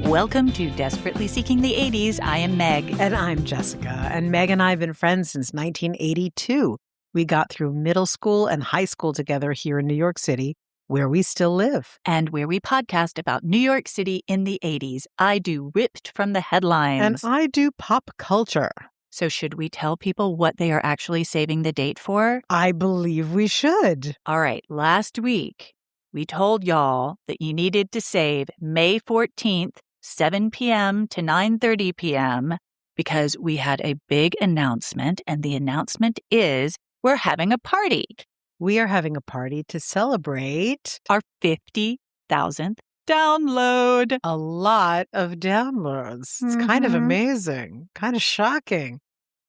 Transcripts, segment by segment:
Welcome to Desperately Seeking the 80s. I am Meg. And I'm Jessica. And Meg and I have been friends since 1982. We got through middle school and high school together here in New York City, where we still live. And where we podcast about New York City in the 80s. I do Ripped from the Headlines. And I do pop culture. So should we tell people what they are actually saving the date for? I believe we should. All right. Last week, we told y'all that you needed to save May 14th, 7 p.m. to 9:30 p.m. because we had a big announcement, and the announcement is we're having a party. We are having a party to celebrate our 50,000th download. A lot of downloads. It's kind of amazing, kind of shocking.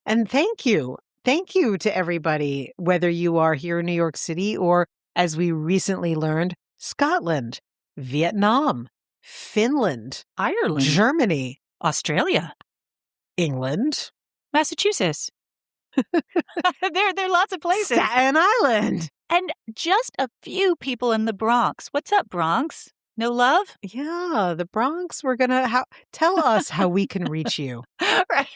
And thank you. Thank you to everybody, whether you are here in New York City or, as we recently learned, Scotland, Vietnam, Finland, Ireland, Germany, Australia, England, Massachusetts. There are lots of places. Staten Island. And just a few people in the Bronx. What's up, Bronx? No love? Yeah, the Bronx. We're going to tell us how we can reach you. Right.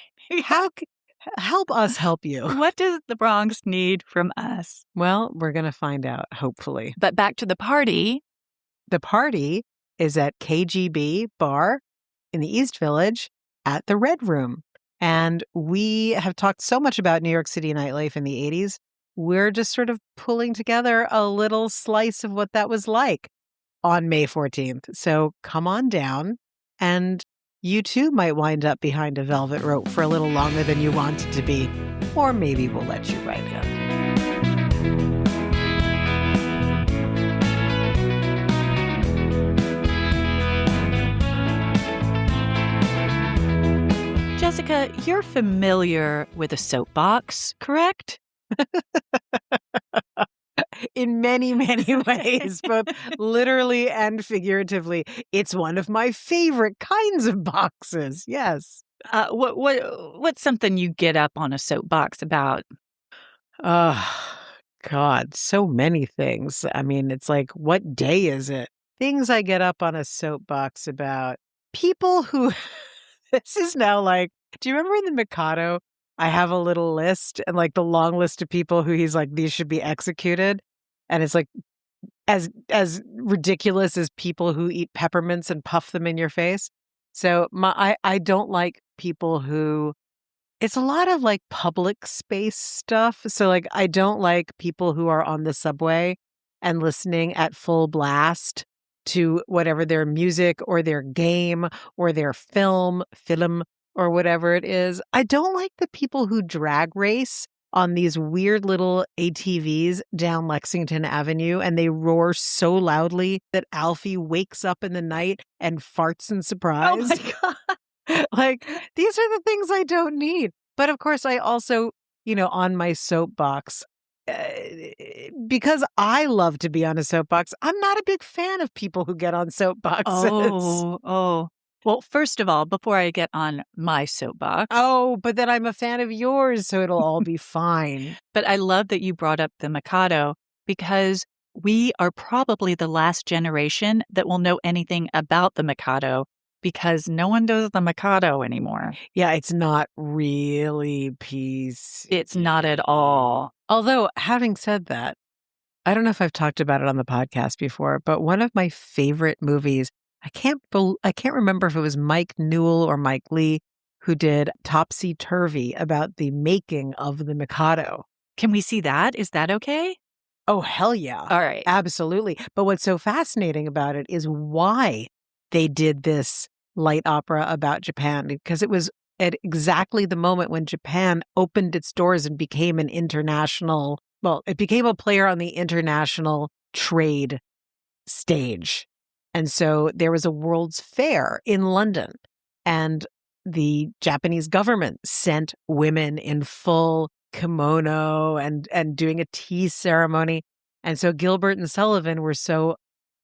Help us help you. What does the Bronx need from us? Well, we're going to find out, hopefully. But back to the party. The party is at KGB Bar in the East Village at the Red Room. And we have talked so much about New York City nightlife in the 80s. We're just sort of pulling together a little slice of what that was like on May 14th. So come on down, and you too might wind up behind a velvet rope for a little longer than you wanted to be. Or maybe we'll let you ride it. Jessica, you're familiar with a soapbox, correct? In many, many ways, both literally and figuratively. It's one of my favorite kinds of boxes. Yes. What's something you get up on a soapbox about? Oh, God, so many things. I mean, it's like, what day is it? Things I get up on a soapbox about. People who, this is now like, do you remember in the Mikado? I have a little list, and like the long list of people who he's like, these should be executed. And it's like as ridiculous as people who eat peppermints and puff them in your face. So I don't like people who, it's a lot of like public space stuff. So like I don't like people who are on the subway and listening at full blast to whatever their music or their game or their film or whatever it is. I don't like the people who drag race on these weird little ATVs down Lexington Avenue, and they roar so loudly that Alfie wakes up in the night and farts in surprise. Oh my God. Like, these are the things I don't need. But of course, I also, on my soapbox, because I love to be on a soapbox, I'm not a big fan of people who get on soapboxes. Oh. Well, first of all, before I get on my soapbox. Oh, but then I'm a fan of yours, so it'll all be fine. But I love that you brought up the Mikado, because we are probably the last generation that will know anything about the Mikado, because no one does the Mikado anymore. Yeah, it's not really PC. It's not at all. Although, having said that, I don't know if I've talked about it on the podcast before, but one of my favorite movies, I can't remember if it was Mike Newell or Mike Lee who did Topsy Turvy about the making of the Mikado. Can we see that? Is that okay? Oh, hell yeah. All right. Absolutely. But what's so fascinating about it is why they did this light opera about Japan, because it was at exactly the moment when Japan opened its doors and became it became a player on the international trade stage. And so there was a World's Fair in London, and the Japanese government sent women in full kimono and doing a tea ceremony. And so Gilbert and Sullivan were so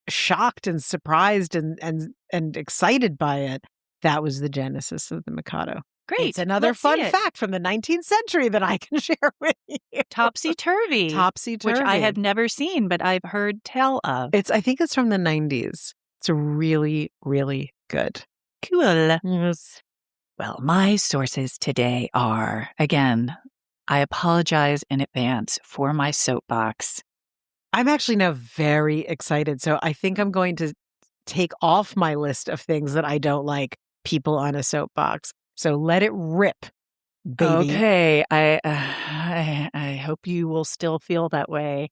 shocked and surprised and excited by it. That was the genesis of the Mikado. Great. It's another fun fact from the 19th century that I can share with you. Topsy-turvy. Topsy-turvy. Which I have never seen, but I've heard tell of. I think it's from the 90s. It's really, really good. Cool. Yes. Well, my sources today are, again, I apologize in advance for my soapbox. I'm actually now very excited. So I think I'm going to take off my list of things that I don't like people on a soapbox. So let it rip, baby. Okay, I hope you will still feel that way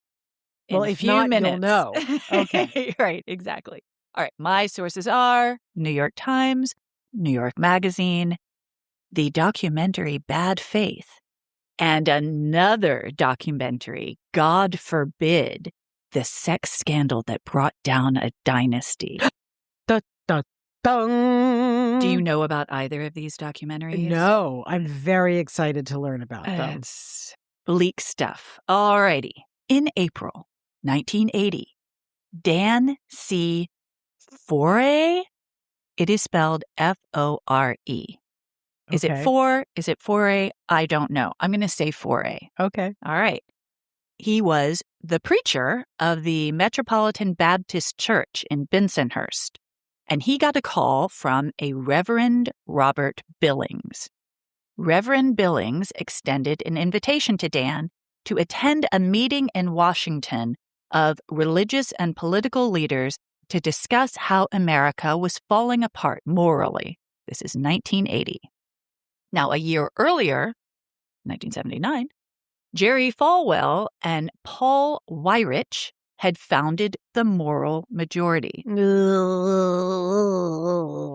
in Well, a if few not, minutes. you'll know. Okay. Right, exactly. All right, my sources are New York Times, New York Magazine, the documentary Bad Faith, and another documentary, God Forbid, the sex scandal that brought down a dynasty. Da, da, dun. Do you know about either of these documentaries? No, I'm very excited to learn about them. It's bleak stuff. All righty. In April 1980, Dan C. Forey? It is spelled F-O-R-E. Is it Okay. four? Is it Forey? I don't know. I'm going to say Forey. Okay. All right. He was the preacher of the Metropolitan Baptist Church in Bensonhurst, and he got a call from a Reverend Robert Billings. Reverend Billings extended an invitation to Dan to attend a meeting in Washington of religious and political leaders to discuss how America was falling apart morally. This is 1980. Now, a year earlier, 1979, Jerry Falwell and Paul Weyrich had founded the Moral Majority,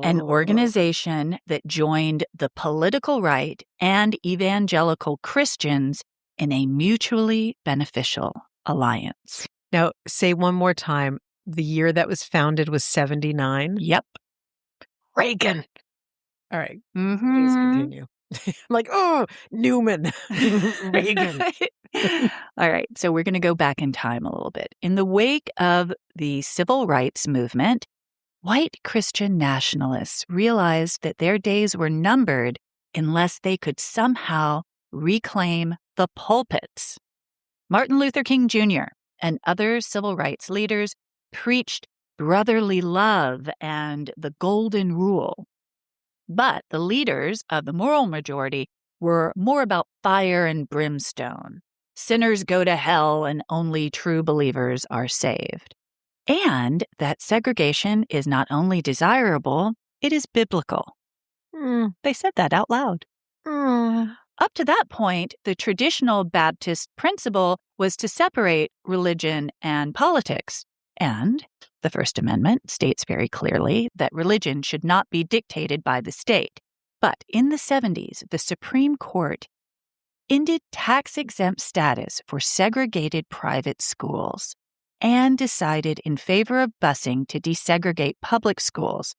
an organization that joined the political right and evangelical Christians in a mutually beneficial alliance. Now, say one more time. The year that was founded was 79? Yep. Reagan. All right. Please Mm-hmm. continue. Like, oh, Newman. Reagan. All right. So we're going to go back in time a little bit. In the wake of the civil rights movement, white Christian nationalists realized that their days were numbered unless they could somehow reclaim the pulpits. Martin Luther King Jr. and other civil rights leaders preached brotherly love and the golden rule. But the leaders of the moral majority were more about fire and brimstone. Sinners go to hell and only true believers are saved. And that segregation is not only desirable, it is biblical. They said that out loud. Up to that point, the traditional Baptist principle was to separate religion and politics. And the First Amendment states very clearly that religion should not be dictated by the state. But in the 70s, the Supreme Court ended tax-exempt status for segregated private schools and decided in favor of busing to desegregate public schools.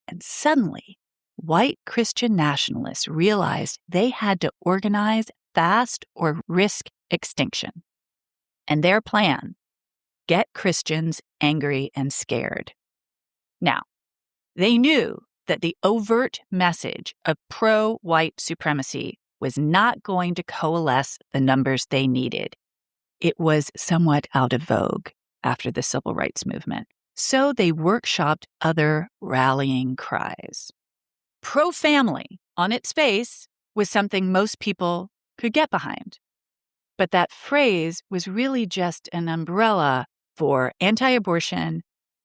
And suddenly, white Christian nationalists realized they had to organize fast or risk extinction. And their plan: get Christians angry and scared. Now, they knew that the overt message of pro-white supremacy was not going to coalesce the numbers they needed. It was somewhat out of vogue after the civil rights movement, so they workshopped other rallying cries. Pro-family, on its face, was something most people could get behind. But that phrase was really just an umbrella for anti-abortion,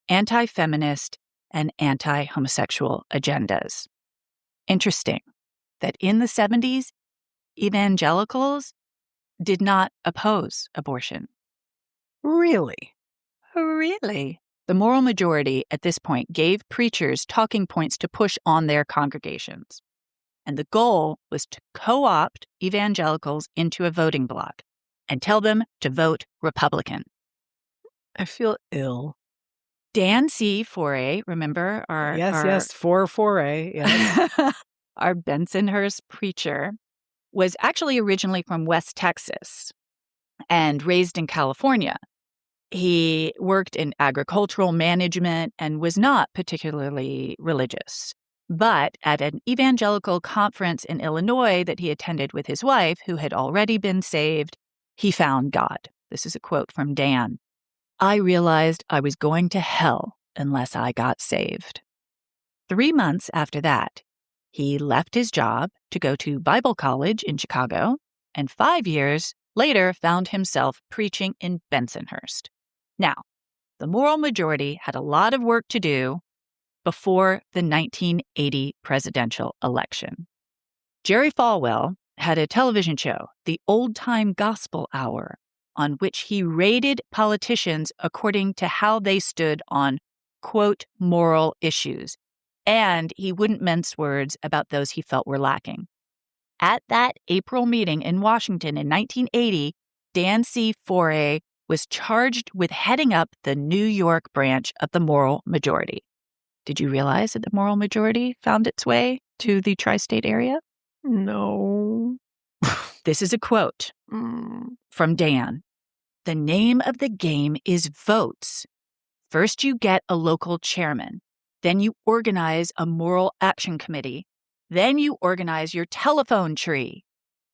anti-feminist, and anti-homosexual agendas. Interesting that in the 70s, evangelicals did not oppose abortion. Really? Really? The moral majority at this point gave preachers talking points to push on their congregations. And the goal was to co-opt evangelicals into a voting bloc and tell them to vote Republican. I feel ill. Dan C. Forey, remember our Yes, 4-4-A. Yes. our Bensonhurst preacher, was actually originally from West Texas and raised in California. He worked in agricultural management and was not particularly religious. But at an evangelical conference in Illinois that he attended with his wife, who had already been saved, he found God. This is a quote from Dan. "I realized I was going to hell unless I got saved." 3 months after that, he left his job to go to Bible college in Chicago, and 5 years later found himself preaching in Bensonhurst. Now, the moral majority had a lot of work to do before the 1980 presidential election. Jerry Falwell had a television show, The Old Time Gospel Hour, on which he rated politicians according to how they stood on, quote, moral issues, and he wouldn't mince words about those he felt were lacking. At that April meeting in Washington in 1980, Dan C. Forey was charged with heading up the New York branch of the moral majority. Did you realize that the moral majority found its way to the tri-state area? No. This is a quote from Dan. The name of the game is votes. First, you get a local chairman. Then you organize a moral action committee. Then you organize your telephone tree.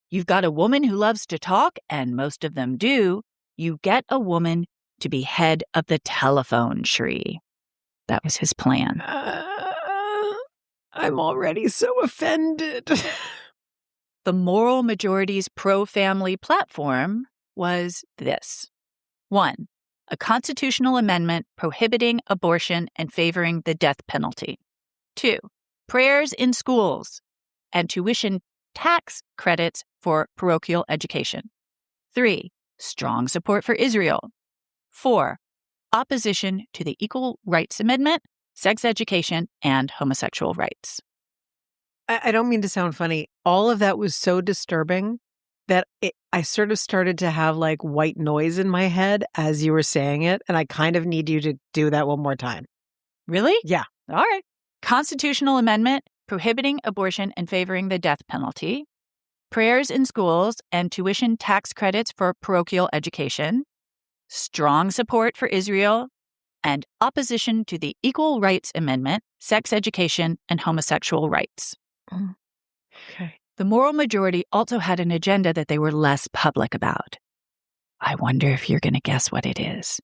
You've got a woman who loves to talk, and most of them do. You get a woman to be head of the telephone tree. That was his plan. I'm already so offended. The moral majority's pro-family platform was this. 1. A constitutional amendment prohibiting abortion and favoring the death penalty. 2. Prayers in schools and tuition tax credits for parochial education. 3. Strong support for Israel. 4. Opposition to the Equal Rights Amendment, sex education, and homosexual rights. I don't mean to sound funny. All of that was so disturbing that I sort of started to have like white noise in my head as you were saying it. And I kind of need you to do that one more time. Really? Yeah. All right. Constitutional amendment prohibiting abortion and favoring the death penalty. Prayers in schools and tuition tax credits for parochial education. Strong support for Israel. And opposition to the Equal Rights Amendment, sex education, and homosexual rights. Okay. The moral majority also had an agenda that they were less public about. I wonder if you're going to guess what it is.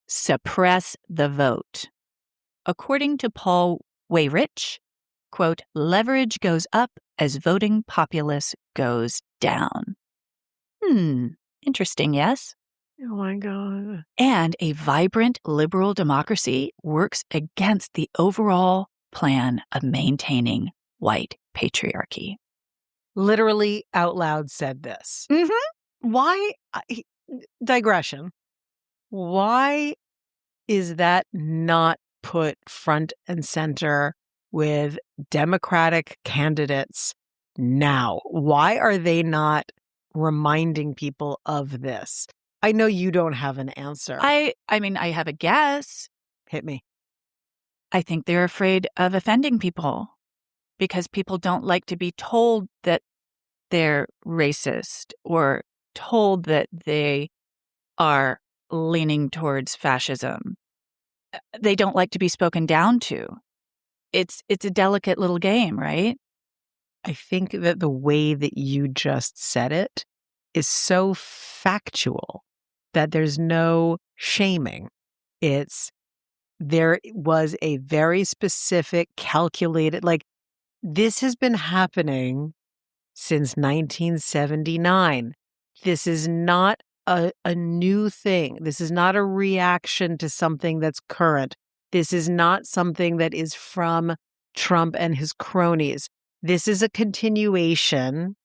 Suppress the vote. According to Paul Weyrich, quote, leverage goes up as voting populace goes down. Interesting, yes? Oh my God. And a vibrant liberal democracy works against the overall plan of maintaining white patriarchy. Literally out loud said this. Mm-hmm. Why? Digression. Why is that not put front and center with Democratic candidates now? Why are they not reminding people of this? I know you don't have an answer. I mean, I have a guess. Hit me. I think they're afraid of offending people because people don't like to be told that they're racist or told that they are leaning towards fascism. They don't like to be spoken down to. It's a delicate little game, right? I think that the way that you just said it is so factual that there's no shaming. There was a very specific, calculated, like this has been happening since 1979. This is not a new thing. This is not a reaction to something that's current. This is not something that is from Trump and his cronies. This is a continuation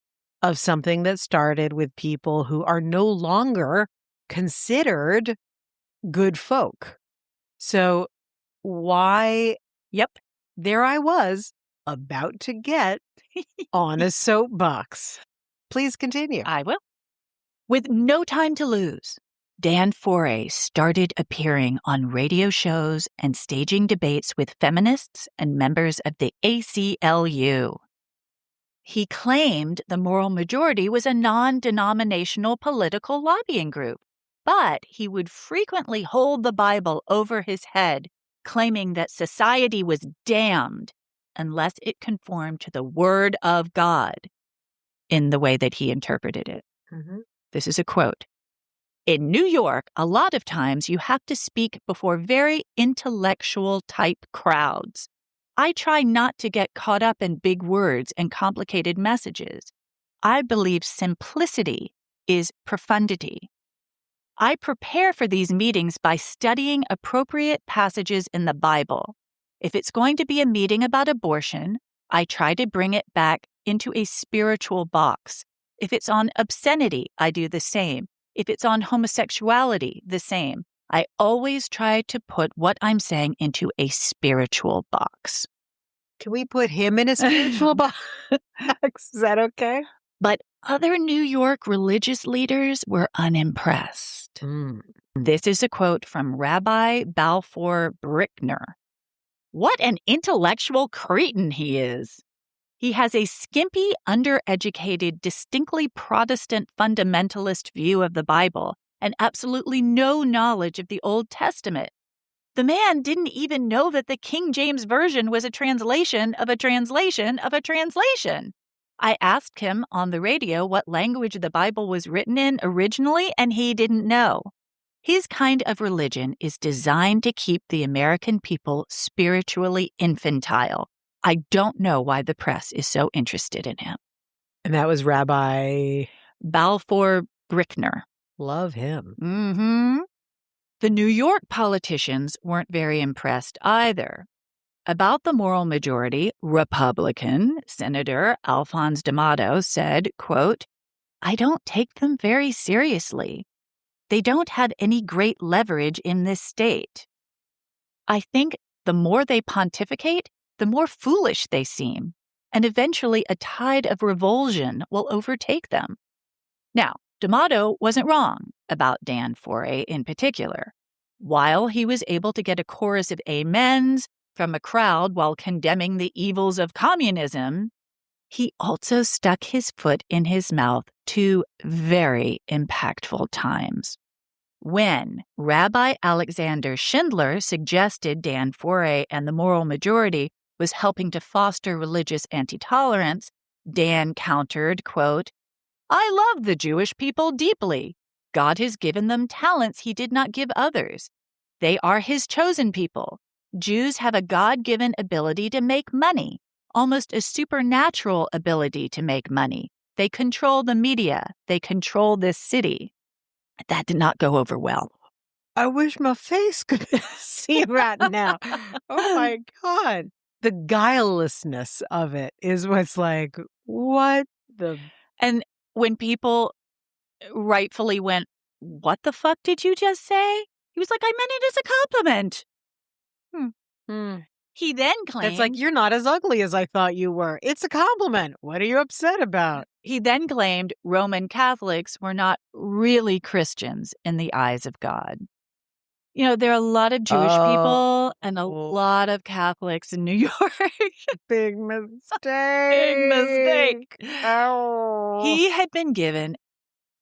of something that started with people who are no longer considered good folk. So why? Yep, there I was about to get on a soapbox. Please continue. I will. With no time to lose, Dan Forey started appearing on radio shows and staging debates with feminists and members of the ACLU. He claimed the moral majority was a non-denominational political lobbying group, but he would frequently hold the Bible over his head, claiming that society was damned unless it conformed to the Word of God in the way that he interpreted it. Mm-hmm. This is a quote. In New York, a lot of times you have to speak before very intellectual type crowds. I try not to get caught up in big words and complicated messages. I believe simplicity is profundity. I prepare for these meetings by studying appropriate passages in the Bible. If it's going to be a meeting about abortion, I try to bring it back into a spiritual box. If it's on obscenity, I do the same. If it's on homosexuality, the same. I always try to put what I'm saying into a spiritual box. Can we put him in a spiritual box? Is that okay? But other New York religious leaders were unimpressed. This is a quote from Rabbi Balfour Brickner. What an intellectual cretin he is! He has a skimpy, undereducated, distinctly Protestant fundamentalist view of the Bible and absolutely no knowledge of the Old Testament. The man didn't even know that the King James Version was a translation of a translation of a translation. I asked him on the radio what language the Bible was written in originally, and he didn't know. His kind of religion is designed to keep the American people spiritually infantile. I don't know why the press is so interested in him. And that was Rabbi Balfour Brickner. Love him. Mm-hmm. The New York politicians weren't very impressed either. About the moral majority, Republican Senator Alphonse D'Amato said, quote, I don't take them very seriously. They don't have any great leverage in this state. I think the more they pontificate, the more foolish they seem, and eventually a tide of revulsion will overtake them. Now, D'Amato wasn't wrong about Dan Foray in particular. While he was able to get a chorus of amens from a crowd while condemning the evils of communism, he also stuck his foot in his mouth 2 very impactful times. When Rabbi Alexander Schindler suggested Dan Foray and the moral majority was helping to foster religious anti-tolerance, Dan countered, quote, I love the Jewish people deeply. God has given them talents he did not give others. They are his chosen people. Jews have a God-given ability to make money, almost a supernatural ability to make money. They control the media. They control this city. That did not go over well. I wish my face could see right now. Oh my God. The guilelessness of it is what's like, what the... And when people rightfully went, what the fuck did you just say? He was like, I meant it as a compliment. He then claimed... It's like, you're not as ugly as I thought you were. It's a compliment. What are you upset about? He then claimed Roman Catholics were not really Christians in the eyes of God. You know, there are a lot of Jewish people and a lot of Catholics in New York. Big mistake. Big mistake. Oh. He had been given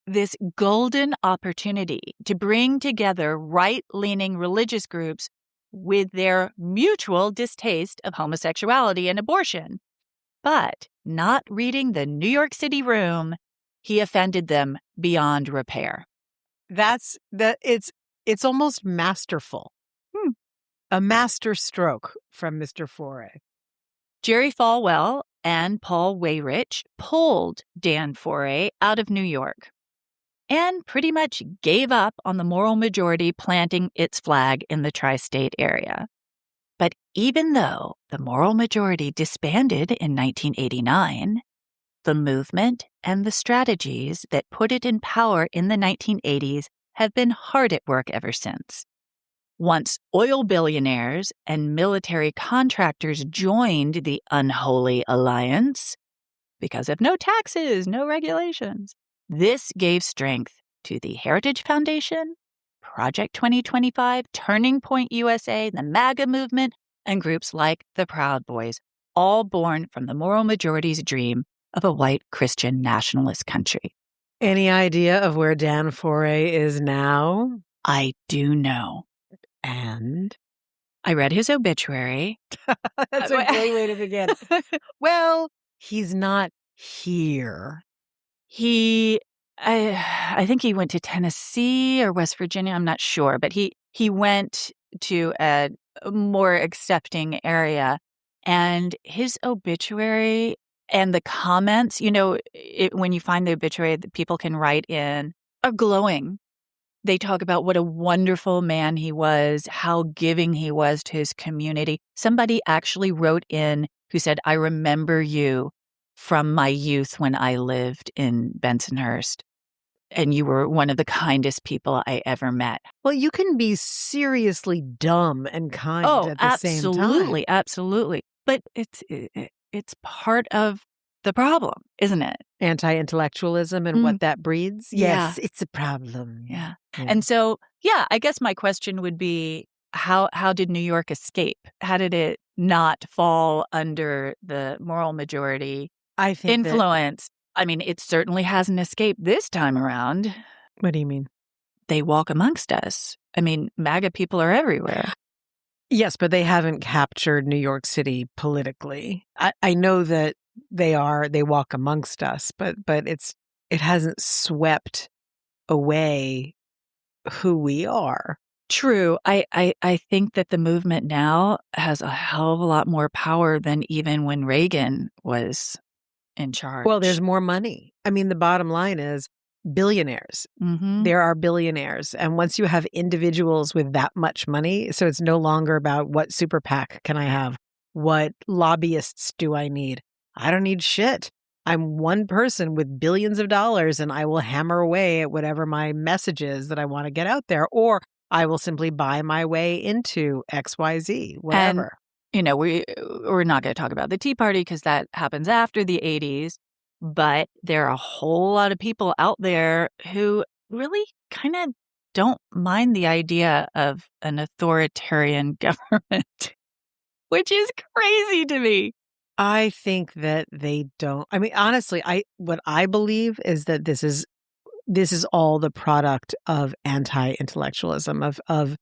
this golden opportunity to bring together right-leaning religious groups with their mutual distaste of homosexuality and abortion. But not reading the New York City Room, he offended them beyond repair. It's almost masterful. A master stroke from Mr. Foray. Jerry Falwell and Paul Weyrich pulled Dan Foray out of New York and pretty much gave up on the moral majority planting its flag in the tri-state area. But even though the moral majority disbanded in 1989, the movement and the strategies that put it in power in the 1980s have been hard at work ever since. Once oil billionaires and military contractors joined the unholy alliance, because of no taxes, no regulations, this gave strength to the Heritage Foundation, Project 2025, Turning Point USA, the MAGA movement, and groups like the Proud Boys, all born from the moral majority's dream of a white Christian nationalist country. Any idea of where Dan Foray is now? I do know. And? I read his obituary. That's a great way to begin. Well, he's not here. I think he went to Tennessee or West Virginia. I'm not sure, but he went to a more accepting area. And his obituary and the comments, when you find the obituary that people can write in, are glowing. They talk about what a wonderful man he was, how giving he was to his community. Somebody actually wrote in who said, I remember you from my youth when I lived in Bensonhurst, and you were one of the kindest people I ever met. Well, you can be seriously dumb and kind at the same time. Absolutely, absolutely. But it's part of the problem, isn't it? Anti-intellectualism and what that breeds? Yes, it's a problem. Yeah. And so, I guess my question would be, how did New York escape? How did it not fall under the moral majority influence? I mean, it certainly hasn't escaped this time around. What do you mean? They walk amongst us. I mean, MAGA people are everywhere. Yes, but they haven't captured New York City politically. I know that they walk amongst us, but it hasn't swept away who we are. True. I think that the movement now has a hell of a lot more power than even when Reagan was in charge. Well, there's more money. I mean, the bottom line is billionaires. Mm-hmm. There are billionaires. And once you have individuals with that much money, so it's no longer about what super PAC can I have? What lobbyists do I need? I don't need shit. I'm one person with billions of dollars, and I will hammer away at whatever my message is that I want to get out there, or I will simply buy my way into XYZ, whatever. And, we're not going to talk about the Tea Party because that happens after the 80s, but there are a whole lot of people out there who really kind of don't mind the idea of an authoritarian government, which is crazy to me. I think that they don't. I mean, honestly, what I believe is that this is all the product of anti-intellectualism, of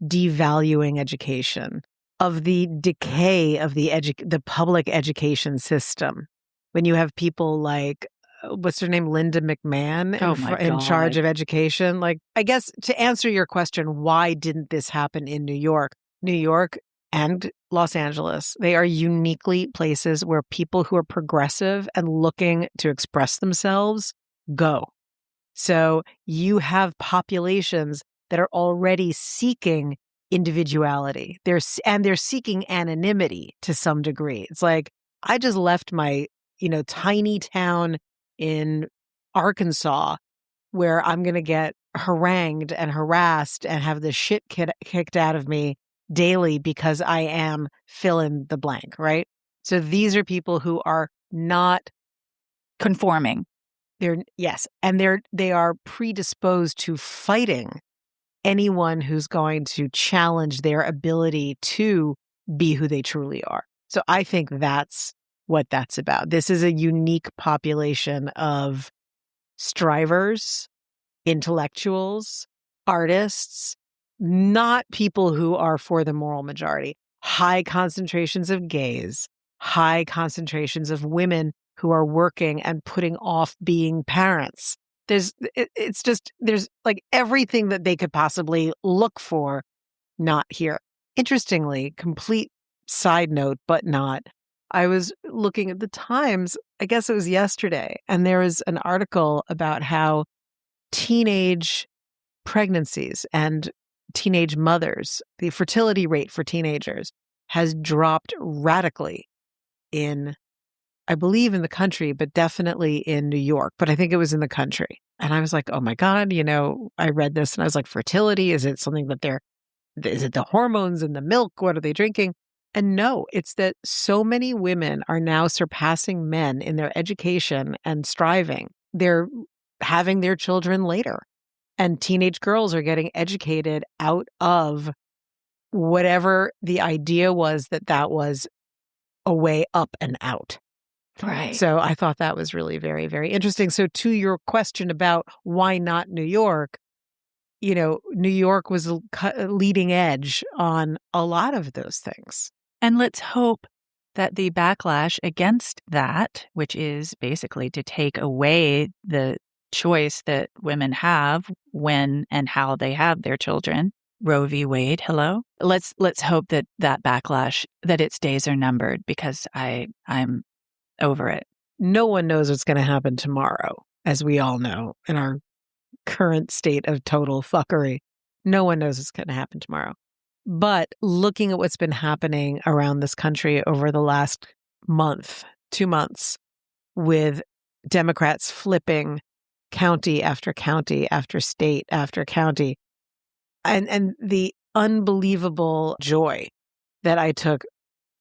devaluing education, of the decay of the public education system. When you have people like, what's her name, Linda McMahon in charge of education. Like, I guess to answer your question, why didn't this happen in New York? New York and Los Angeles, they are uniquely places where people who are progressive and looking to express themselves go. So you have populations that are already seeking individuality. They're seeking anonymity to some degree. It's like, I just left my, tiny town in Arkansas where I'm going to get harangued and harassed and have the shit kicked out of me daily because I am fill in the blank, right? So these are people who are not conforming. They are predisposed to fighting anyone who's going to challenge their ability to be who they truly are. So I think that's what that's about. This is a unique population of strivers, intellectuals, artists, not people who are for the moral majority. High concentrations of gays, high concentrations of women who are working and putting off being parents. There's like everything that they could possibly look for, not here. Interestingly, complete side note, but not. I was looking at the Times, I guess it was yesterday, and there was an article about how teenage pregnancies and teenage mothers, the fertility rate for teenagers has dropped radically I believe in the country, but definitely in New York. But I think it was in the country. And I was like, oh my God, I read this and I was like, fertility, is it something that is it the hormones in the milk? What are they drinking? And no, it's that so many women are now surpassing men in their education and striving. They're having their children later. And teenage girls are getting educated out of whatever the idea was that was a way up and out. Right. So I thought that was really very, very interesting. So to your question about why not New York, New York was a leading edge on a lot of those things. And let's hope that the backlash against that, which is basically to take away the choice that women have when and how they have their children, Roe v. Wade. Hello. Let's hope that backlash, that its days are numbered, because I'm over it. No one knows what's going to happen tomorrow, as we all know, in our current state of total fuckery. No one knows what's going to happen tomorrow. But looking at what's been happening around this country over the last month, 2 months, with Democrats flipping county after county after state after county, and the unbelievable joy that I took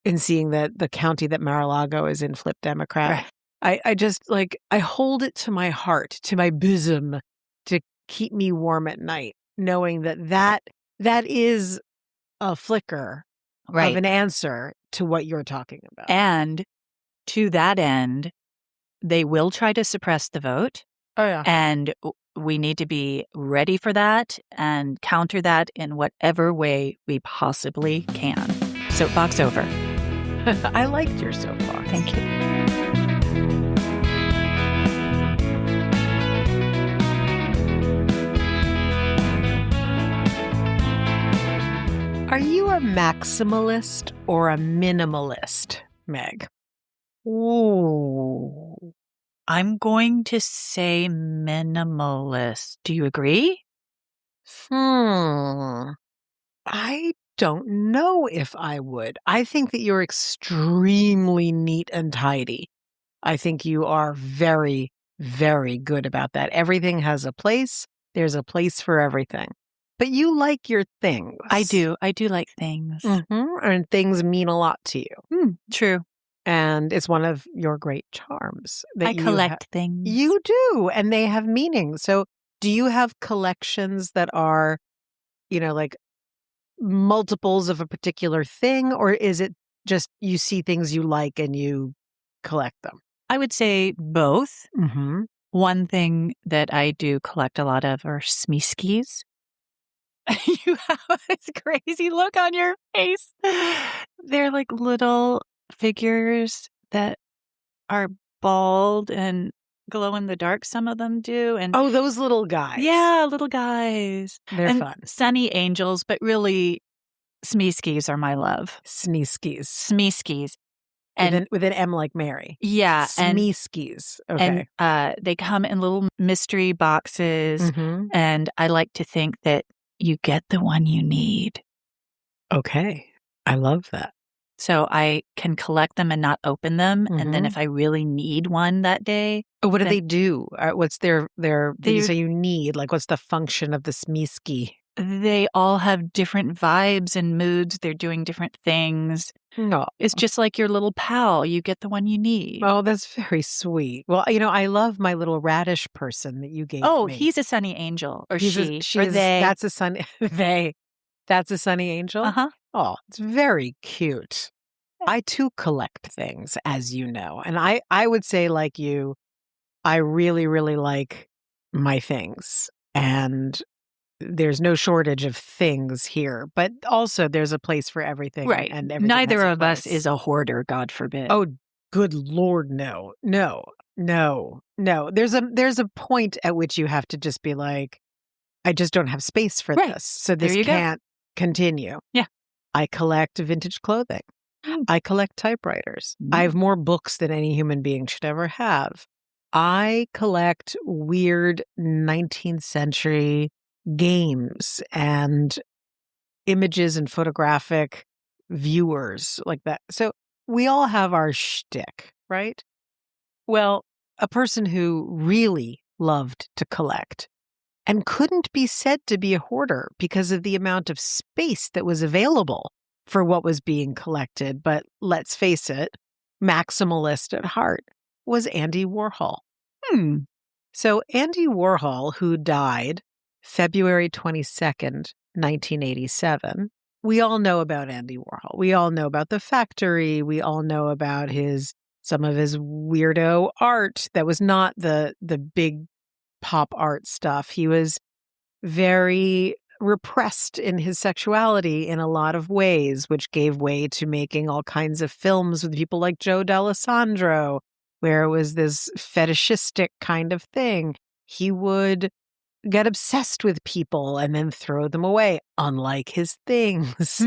in seeing that the county that Mar-a-Lago is in flipped Democrat. Right. I just I hold it to my heart, to my bosom, to keep me warm at night, knowing that is a flicker of an answer to what you're talking about. And to that end, they will try to suppress the vote. Oh, yeah. And we need to be ready for that and counter that in whatever way we possibly can. Soapbox over. I liked your soapbox. Thank you. Are you a maximalist or a minimalist, Meg? Ooh. I'm going to say minimalist. Do you agree? I don't know if I would. I think that you're extremely neat and tidy. I think you are very, very good about that. Everything has a place. There's a place for everything. But you like your things. I do. I do like things. Mm-hmm. And things mean a lot to you. True. And it's one of your great charms. That I collect things. You do. And they have meaning. So do you have collections that are, like multiples of a particular thing? Or is it just you see things you like and you collect them? I would say both. Mm-hmm. One thing that I do collect a lot of are smeeskies. You have this crazy look on your face. They're like little figures that are bald and glow in the dark. Some of them do. And oh, those little guys. Yeah, little guys. They're fun. Sunny angels, but really smeeskies are my love. Smeeskies. And with an M like Mary. Yeah. Smeeskies. Okay. And they come in little mystery boxes. Mm-hmm. And I like to think that you get the one you need. Okay. I love that. So I can collect them and not open them. Mm-hmm. And then if I really need one that day. What do they do? What's their things that you need? Like, what's the function of the smeeski? They all have different vibes and moods. They're doing different things. No. It's just like your little pal. You get the one you need. Oh, that's very sweet. Well, I love my little radish person that you gave me. Oh, he's a sunny angel. Or she. Or they. That's a sunny... They. That's a sunny angel? Uh-huh. Oh, it's very cute. I, too, collect things, as you know. And I would say, like you, I really, really like my things. And there's no shortage of things here, but also there's a place for everything. Right. And everything neither of us is a hoarder, God forbid. Oh, good Lord, no. There's a point at which you have to just be like, I just don't have space for this. So this can't continue. Yeah. I collect vintage clothing. I collect typewriters. I have more books than any human being should ever have. I collect weird 19th century games and images and photographic viewers like that. So we all have our shtick, right? Well, a person who really loved to collect and couldn't be said to be a hoarder because of the amount of space that was available for what was being collected, but let's face it, maximalist at heart, was Andy Warhol. So Andy Warhol, who died February 22nd, 1987, we all know about Andy Warhol. We all know about The Factory. We all know about some of his weirdo art that was not the big pop art stuff. He was very repressed in his sexuality in a lot of ways, which gave way to making all kinds of films with people like Joe D'Alessandro, where it was this fetishistic kind of thing. He would get obsessed with people and then throw them away, unlike his things.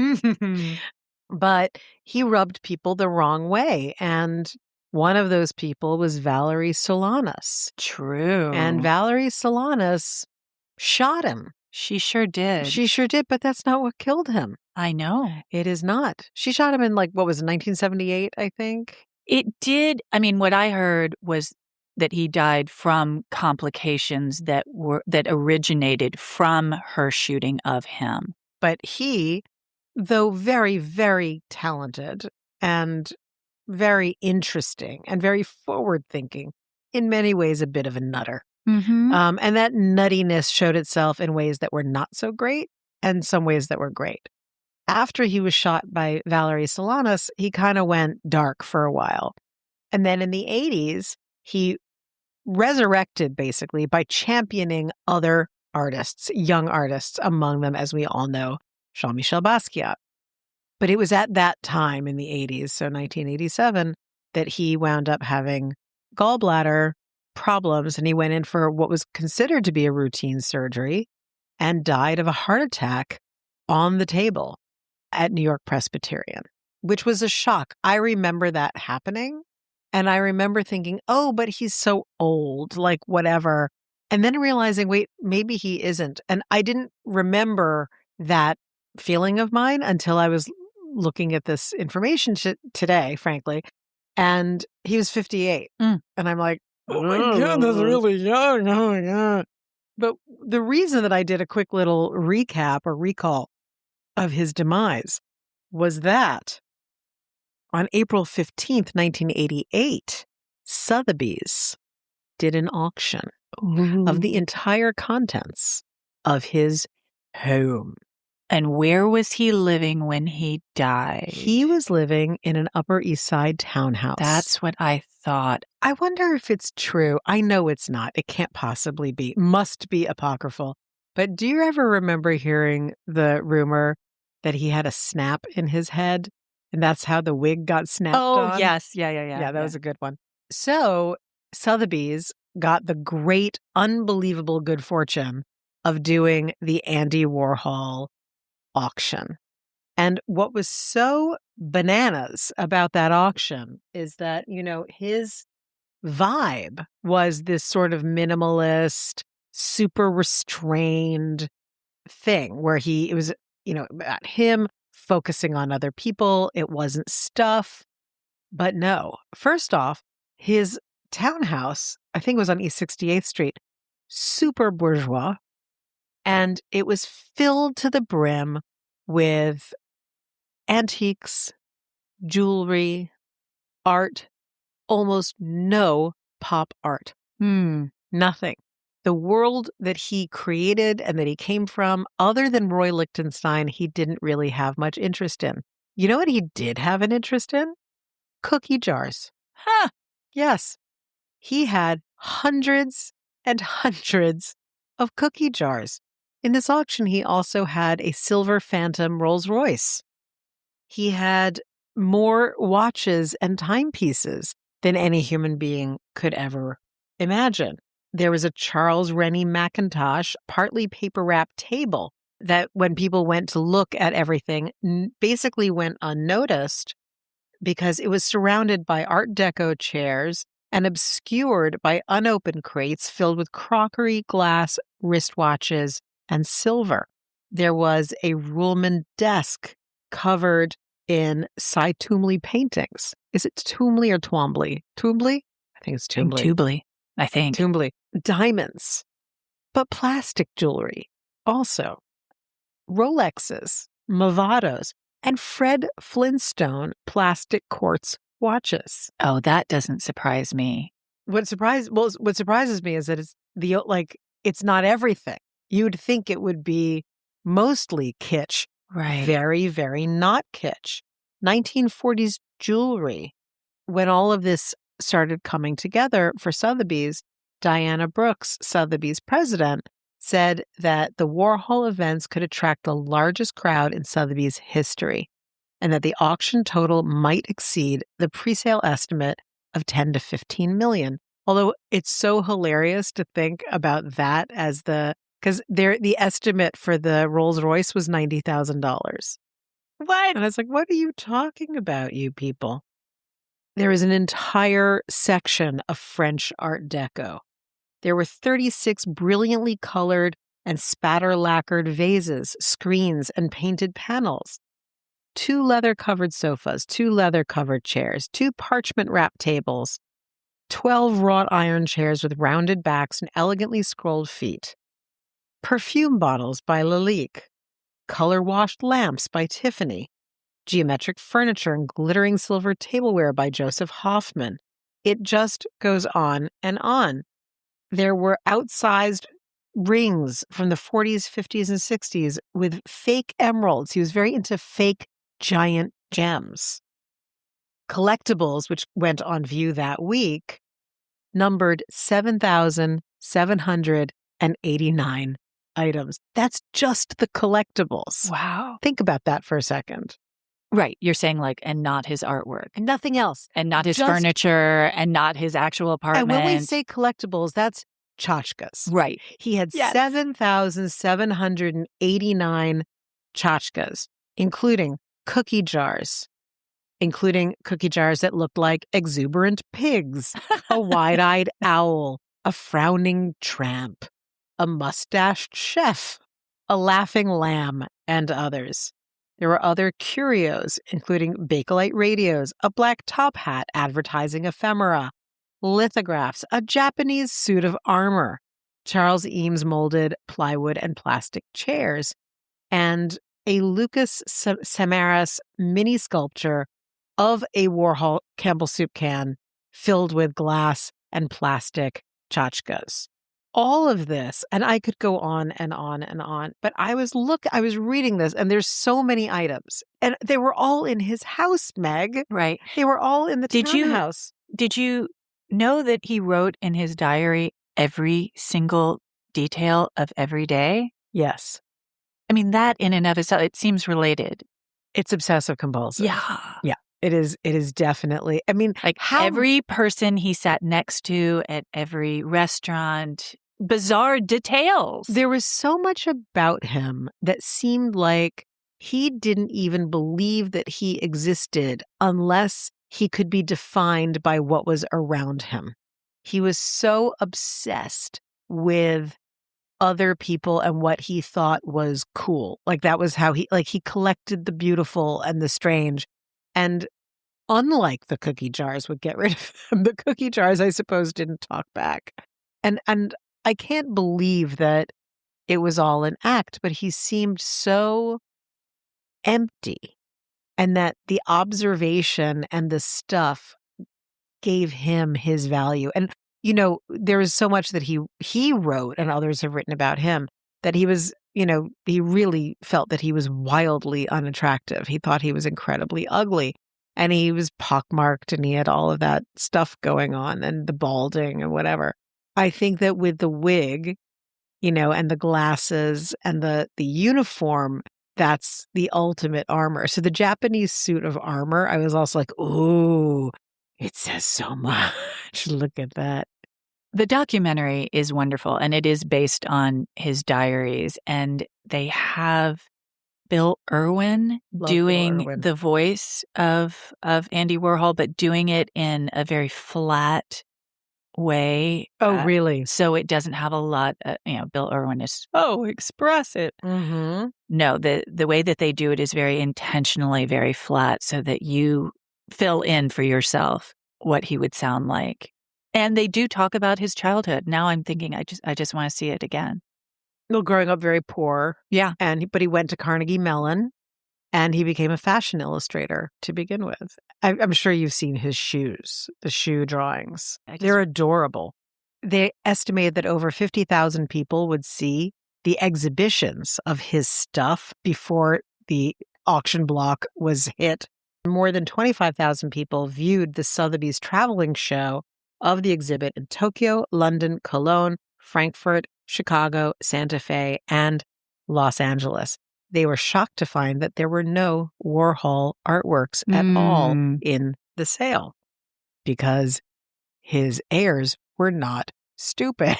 But he rubbed people the wrong way. And one of those people was Valerie Solanas. True. And Valerie Solanas shot him. She sure did. She sure did, but that's not what killed him. I know. It is not. She shot him in, like, what was it, 1978, I think? It did. I mean, what I heard was that he died from complications that originated from her shooting of him. But he, though very, very talented and very interesting and very forward-thinking, in many ways a bit of a nutter. Mm-hmm. And that nuttiness showed itself in ways that were not so great and some ways that were great. After he was shot by Valerie Solanas, he kind of went dark for a while. And then in the 80s, he resurrected basically by championing other artists, young artists, among them, as we all know, Jean-Michel Basquiat. But it was at that time in the 80s, so 1987, that he wound up having gallbladder problems, and he went in for what was considered to be a routine surgery and died of a heart attack on the table at New York Presbyterian, which was a shock. I remember that happening, and I remember thinking, oh, but he's so old, like whatever. And then realizing, wait, maybe he isn't. And I didn't remember that feeling of mine until I was looking at this information today, frankly. And he was 58. And I'm like, oh my God, that's really young. Oh my God. But the reason that I did a quick little recap or recall of his demise was that on April 15th, 1988, Sotheby's did an auction of the entire contents of his home. And where was he living when he died? He was living in an Upper East Side townhouse. That's what I thought. I wonder if it's true. I know it's not. It can't possibly be. Must be apocryphal. But do you ever remember hearing the rumor that he had a snap in his head? And that's how the wig got snapped on? Oh, yes. Yeah. Yeah, that was a good one. So Sotheby's got the great, unbelievable good fortune of doing the Andy Warhol auction. And what was so bananas about that auction is that, you know, his vibe was this sort of minimalist, super restrained thing where it was, you know, about him focusing on other people. It wasn't stuff. But no, first off, his townhouse, I think it was on East 68th Street, super bourgeois. And it was filled to the brim with antiques, jewelry, art, almost no pop art. Nothing. The world that he created and that he came from, other than Roy Lichtenstein, he didn't really have much interest in. You know what he did have an interest in? Cookie jars. Huh. Yes. He had hundreds and hundreds of cookie jars. In this auction, he also had a silver Phantom Rolls Royce. He had more watches and timepieces than any human being could ever imagine. There was a Charles Rennie Mackintosh, partly paper-wrapped table that when people went to look at everything, basically went unnoticed because it was surrounded by Art Deco chairs and obscured by unopened crates filled with crockery, glass, wristwatches, and silver. There was a Ruhlman desk covered in Cy Twombly paintings. Is it Twombly or Twombly? Twombly? I think it's Twombly. Twombly, I think. Twombly. Diamonds. But plastic jewelry also. Rolexes, Movados, and Fred Flintstone plastic quartz watches. Oh, that doesn't surprise me. What surprises me is that it's not everything. You'd think it would be mostly kitsch. Right. Very, very not kitsch. 1940s jewelry. When all of this started coming together for Sotheby's, Diana Brooks, Sotheby's president, said that the Warhol events could attract the largest crowd in Sotheby's history, and that the auction total might exceed the presale estimate of 10 to 15 million. Although it's so hilarious to think about that as the Because the estimate for the Rolls Royce was $90,000. What? And I was like, what are you talking about, you people? There is an entire section of French Art Deco. There were 36 brilliantly colored and spatter-lacquered vases, screens, and painted panels. 2 leather-covered sofas, 2 leather-covered chairs, 2 parchment-wrapped tables, 12 wrought iron chairs with rounded backs and elegantly scrolled feet. Perfume bottles by Lalique. Color-washed lamps by Tiffany. Geometric furniture and glittering silver tableware by Joseph Hoffman. It just goes on and on. There were outsized rings from the 40s, 50s, and 60s with fake emeralds. He was very into fake giant gems. Collectibles, which went on view that week, numbered 7,789 items. That's just the collectibles. Wow. Think about that for a second. Right. You're saying like, and not his artwork. And nothing else. And not his furniture and not his actual apartment. And when we say collectibles, that's tchotchkes. Right. He had 7,789 tchotchkes, including cookie jars that looked like exuberant pigs, a wide-eyed owl, a frowning tramp, a mustached chef, a laughing lamb, and others. There were other curios, including Bakelite radios, a black top hat advertising ephemera, lithographs, a Japanese suit of armor, Charles Eames molded plywood and plastic chairs, and a Lucas Samaras mini sculpture of a Warhol Campbell soup can filled with glass and plastic tchotchkes. All of this, and I could go on and on and on, but I was reading this, and there's so many items, and they were all in his house, Meg. Right. They were all in the townhouse. Did you know that he wrote in his diary every single detail of every day? Yes. I mean, that in and of itself, it seems related. It's obsessive compulsive. Yeah. Yeah. It is definitely. I mean, like every person he sat next to at every restaurant, bizarre details. There was so much about him that seemed like he didn't even believe that he existed unless he could be defined by what was around him. He was so obsessed with other people and what he thought was cool. Like that was how he collected the beautiful and the strange. And unlike the cookie jars would get rid of them, the cookie jars, I suppose, didn't talk back. And I can't believe that it was all an act, but he seemed so empty, and that the observation and the stuff gave him his value. And, there is so much that he wrote and others have written about him that he was, he really felt that he was wildly unattractive. He thought he was incredibly ugly. And he was pockmarked and he had all of that stuff going on and the balding and whatever. I think that with the wig, and the glasses and the uniform, that's the ultimate armor. So the Japanese suit of armor, I was also like, ooh, it says so much. Look at that. The documentary is wonderful, and it is based on his diaries. And they have Bill Irwin doing the voice of Andy Warhol, but doing it in a very flat way. Oh, really? So it doesn't have a lot, Bill Irwin is so expressive. Mm-hmm. No, the way that they do it is very intentionally very flat so that you fill in for yourself what he would sound like. And they do talk about his childhood. Now I'm thinking I just want to see it again. Well, growing up very poor. Yeah. But he went to Carnegie Mellon and he became a fashion illustrator to begin with. I'm sure you've seen his shoes, the shoe drawings. They're adorable. They estimated that over 50,000 people would see the exhibitions of his stuff before the auction block was hit. More than 25,000 people viewed the Sotheby's traveling show of the exhibit in Tokyo, London, Cologne, Frankfurt, Chicago, Santa Fe, and Los Angeles. They were shocked to find that there were no Warhol artworks at all in the sale because his heirs were not stupid.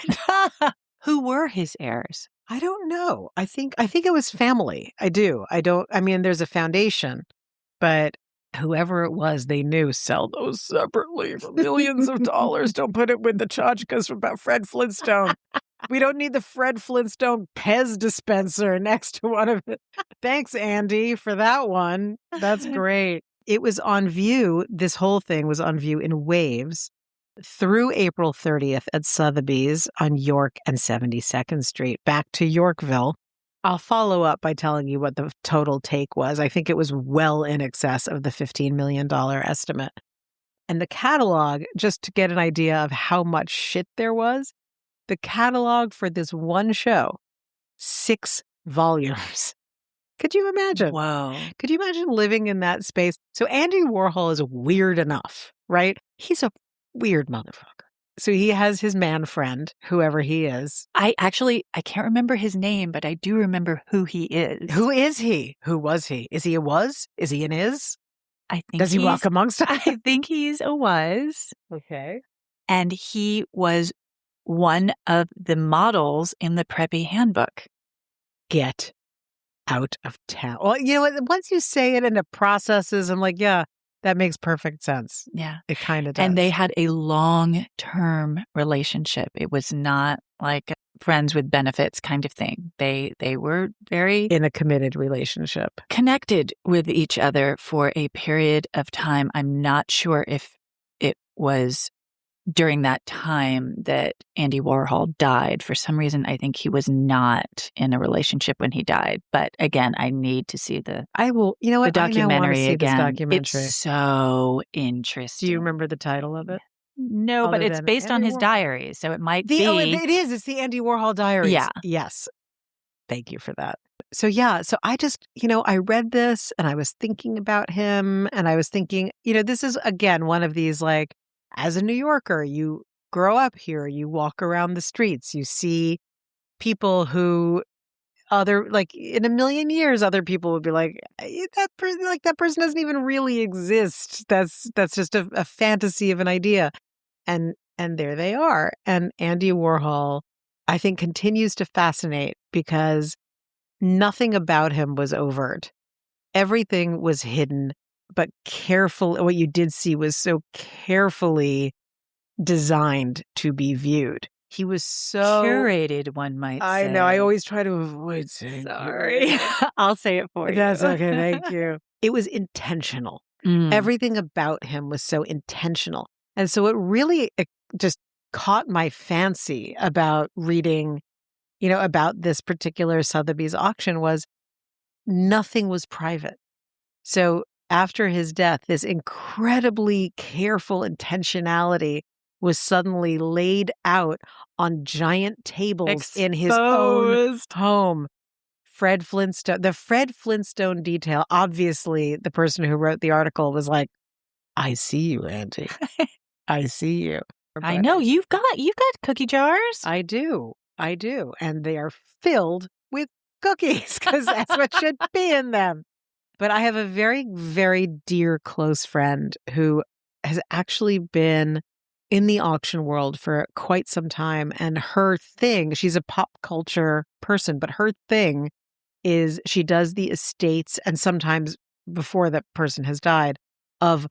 Who were his heirs? I don't know. I think it was family. I do. I mean, there's a foundation, but whoever it was, they knew sell those separately for millions of dollars. Don't put it with the tchotchkes about Fred Flintstone. We don't need the Fred Flintstone Pez dispenser next to one of it. Thanks, Andy, for that one. That's great. It was on view. This whole thing was on view in waves through April 30th at Sotheby's on York and 72nd Street, back to Yorkville. I'll follow up by telling you what the total take was. I think it was well in excess of the $15 million estimate. And the catalog, just to get an idea of how much shit there was, the catalog for this one show, 6 volumes. Could you imagine? Whoa. Could you imagine living in that space? So Andy Warhol is weird enough, right? He's a weird motherfucker. So he has his man friend, whoever he is. I can't remember his name, but I do remember who he is. Who is he? Who was he? Is he a was? Is he an is? I think Does he walk amongst us? I think he's a was. Okay. And he was one of the models in the Preppy Handbook. Get out of town. Well, you know what? Once you say it into processes, I'm like, yeah, that makes perfect sense. Yeah. It kind of does. And they had a long-term relationship. It was not like friends with benefits kind of thing. They were very in a committed relationship, connected with each other for a period of time. I'm not sure if it was during that time that Andy Warhol died. For some reason, I think he was not in a relationship when he died. But again, I need to see the documentary again. Documentary. It's so interesting. Do you remember the title of it? No, but it's based on his diaries, so it might be. Oh, it is. It's the Andy Warhol diaries. Yeah. Yes. Thank you for that. So I just, I read this and I was thinking about him and I was thinking, this is again one of these like, as a New Yorker, you grow up here, you walk around the streets, you see people who in a million years, other people would be like, that person doesn't even really exist. That's just a fantasy of an idea. And there they are. And Andy Warhol, I think, continues to fascinate because nothing about him was overt. Everything was hidden, but careful. What you did see was so carefully designed to be viewed. He was so curated, one might say. I know. I always try to avoid saying. Sorry. I'll say it for you. That's okay. Thank you. It was intentional. Everything about him was so intentional. And so it really just caught my fancy about reading, about this particular Sotheby's auction was nothing was private. So after his death, this incredibly careful intentionality was suddenly laid out on giant tables in his own home. The Fred Flintstone detail. Obviously, the person who wrote the article was like, I see you, Andy. I see you. I know you've got cookie jars. I do. And they are filled with cookies because that's what should be in them. But I have a very, very dear close friend who has actually been in the auction world for quite some time. And her thing, she's a pop culture person, but her thing is she does the estates and sometimes before that person has died of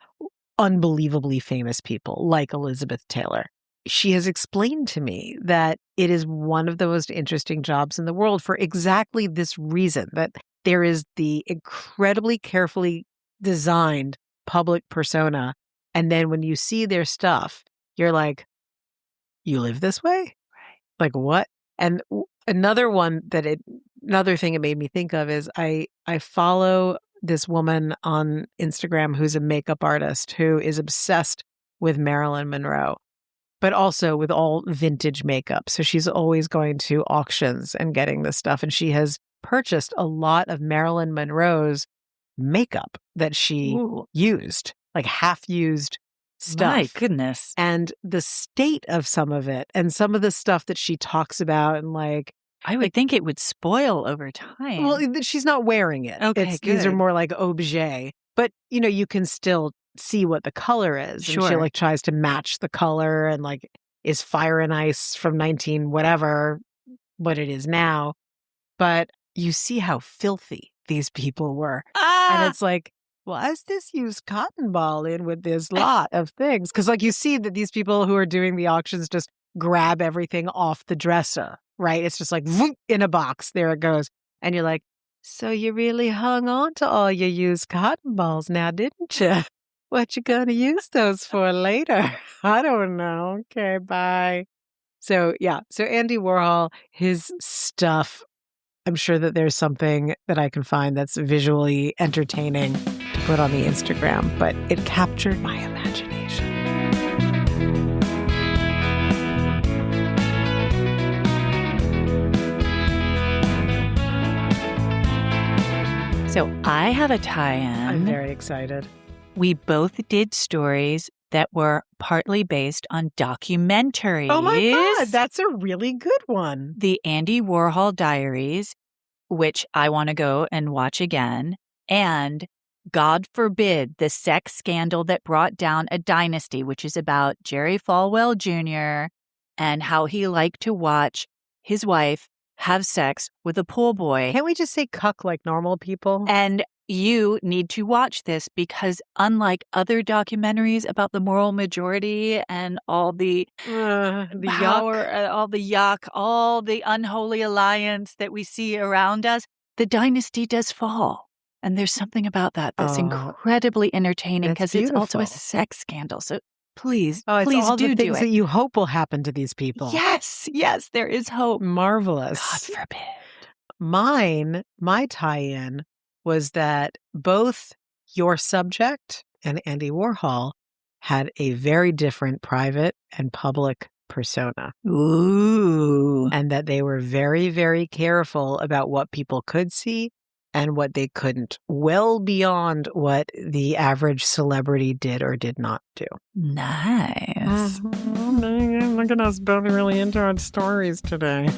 unbelievably famous people like Elizabeth Taylor. She has explained to me that it is one of the most interesting jobs in the world for exactly this reason, that there is the incredibly carefully designed public persona. And then when you see their stuff, you're like, you live this way? Right. Like what? And another thing it made me think of is I follow this woman on Instagram who's a makeup artist who is obsessed with Marilyn Monroe, but also with all vintage makeup. So she's always going to auctions and getting this stuff. And she has purchased a lot of Marilyn Monroe's makeup that she used, like half-used stuff. My goodness. And the state of some of it and some of the stuff that she talks about and like, I would think it would spoil over time. Well, she's not wearing it. Okay, These are more like objet. But, you can still see what the color is. Sure. And she like tries to match the color and like is Fire and Ice from 19 whatever, what it is now. But you see how filthy these people were. And it's like, why is this used cotton ball in with this lot of things? Because like you see that these people who are doing the auctions just grab everything off the dresser, right? It's just like in a box. There it goes. And you're like, so you really hung on to all your used cotton balls now, didn't you? What you gonna use those for later? I don't know. Okay, bye. So yeah, so Andy Warhol, his stuff, I'm sure that there's something that I can find that's visually entertaining to put on the Instagram, but it captured my imagination. So I have a tie-in. I'm very excited. We both did stories that were partly based on documentaries. Oh my God, that's a really good one. The Andy Warhol Diaries, which I want to go and watch again, and God Forbid, the sex scandal that brought down a dynasty, which is about Jerry Falwell Jr. and how he liked to watch his wife have sex with a pool boy. Can't we just say cuck like normal people? And you need to watch this because unlike other documentaries about the moral majority and all the power, yuck. all the yuck, all the unholy alliance that we see around us, the dynasty does fall. And there's something about that that's incredibly entertaining because it's also a sex scandal. So please, it's please all do the things it. that you hope will happen to these people. Yes, there is hope. Marvelous. God forbid. My tie-in was that both your subject and Andy Warhol had a very different private and public persona. Ooh. And that they were very, very careful about what people could see and what they couldn't, well beyond what the average celebrity did or did not do. Nice. Look at us both really into our stories today.